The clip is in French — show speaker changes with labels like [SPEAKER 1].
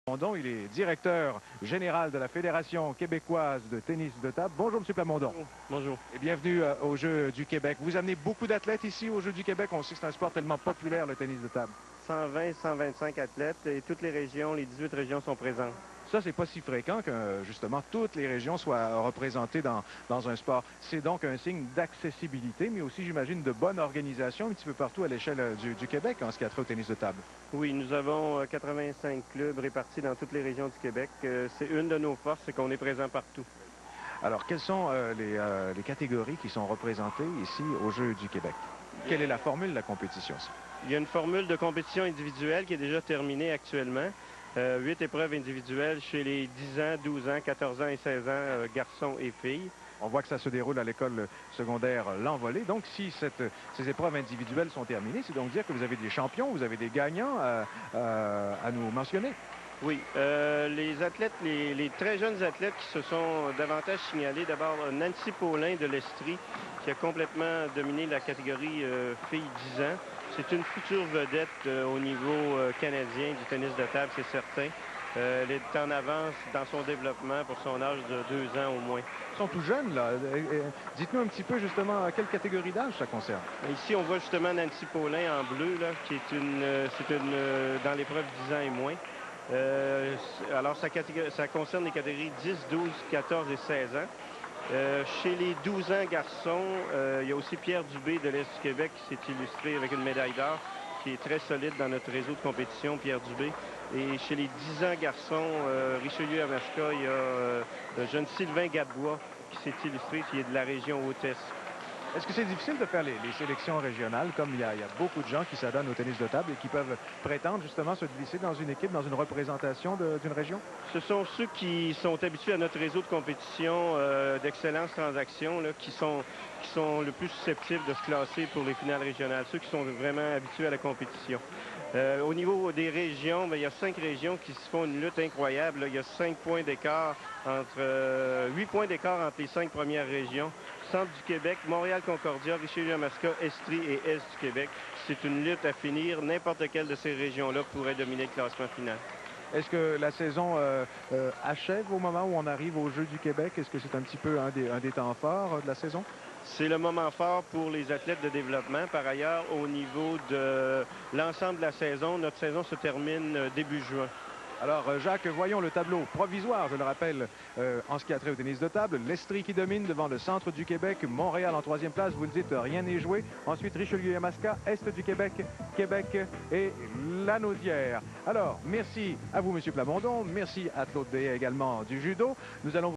[SPEAKER 1] Plamondon, il est directeur général de la Fédération québécoise de tennis de table. Bonjour, M. Plamondon.
[SPEAKER 2] Bonjour.
[SPEAKER 1] Et bienvenue aux Jeux du Québec. Vous amenez beaucoup d'athlètes ici aux Jeux du Québec. On sait que c'est un sport tellement populaire, le tennis de table.
[SPEAKER 2] 120, 125 athlètes et toutes les régions, les 18 régions sont présentes.
[SPEAKER 1] Ça, c'est pas si fréquent que, justement, toutes les régions soient représentées dans un sport. C'est donc un signe d'accessibilité, mais aussi, j'imagine, de bonne organisation un petit peu partout à l'échelle du Québec en ce qui a trait au tennis de table.
[SPEAKER 2] Oui, nous avons 85 clubs répartis dans toutes les régions du Québec. C'est une de nos forces, c'est qu'on est présent partout.
[SPEAKER 1] Alors, quelles sont les catégories qui sont représentées ici aux Jeux du Québec? Quelle est la formule de la compétition?
[SPEAKER 2] Il y a une formule de compétition individuelle qui est déjà terminée actuellement. 8 épreuves individuelles chez les 10 ans, 12 ans, 14 ans et 16 ans, garçons et filles.
[SPEAKER 1] On voit que ça se déroule à l'école secondaire L'Envolée. Donc, si ces épreuves individuelles sont terminées, c'est donc dire que vous avez des champions, vous avez des gagnants à nous mentionner.
[SPEAKER 2] Oui, les athlètes, les très jeunes athlètes qui se sont davantage signalés. D'abord, Nancy Paulin de l'Estrie, qui a complètement dominé la catégorie filles 10 ans. C'est une future vedette au niveau canadien du tennis de table, c'est certain. Elle est en avance dans son développement pour son âge de 2 ans au moins.
[SPEAKER 1] Ils sont tout jeunes, là. Dites-nous un petit peu, justement, à quelle catégorie d'âge ça concerne.
[SPEAKER 2] Ici, on voit justement Nancy Paulin en bleu, là, qui est dans l'épreuve 10 ans et moins. Alors, ça concerne les catégories 10, 12, 14 et 16 ans. Chez les 12 ans garçons, il y a aussi Pierre Dubé de l'Est du Québec qui s'est illustré avec une médaille d'or, qui est très solide dans notre réseau de compétition, Pierre Dubé. Et chez les 10 ans garçons, Richelieu-Yamaska, il y a le jeune Sylvain Gadebois qui s'est illustré, qui est de la région Haute-Est.
[SPEAKER 1] Est-ce que c'est difficile de faire les sélections régionales, comme il y a beaucoup de gens qui s'adonnent au tennis de table et qui peuvent prétendre justement se glisser dans une équipe, dans une représentation d'une région?
[SPEAKER 2] Ce sont ceux qui sont habitués à notre réseau de compétition d'Excellence Transactions là, qui sont le plus susceptibles de se classer pour les finales régionales, ceux qui sont vraiment habitués à la compétition. Au niveau des régions, bien, il y a 5 régions qui se font une lutte incroyable. Là. Il y a 5 points d'écart entre 8 points d'écart entre les 5 premières régions. Centre du Québec, Montréal-Concordia, Richelieu-Yamaska, Estrie et Est du Québec. C'est une lutte à finir. N'importe quelle de ces régions-là pourrait dominer le classement final.
[SPEAKER 1] Est-ce que la saison achève au moment où on arrive aux Jeux du Québec? Est-ce que c'est un petit peu un des temps forts de la saison?
[SPEAKER 2] C'est le moment fort pour les athlètes de développement. Par ailleurs, au niveau de l'ensemble de la saison, notre saison se termine début juin.
[SPEAKER 1] Alors, Jacques, voyons le tableau provisoire, je le rappelle, en ce qui a trait au tennis de table. L'Estrie qui domine devant le centre du Québec, Montréal en 3e place, vous le dites, rien n'est joué. Ensuite, Richelieu-Yamaska, Est du Québec, Québec et Lanaudière. Alors, merci à vous, M. Plamondon, merci à Claude Béhet également du judo. Nous allons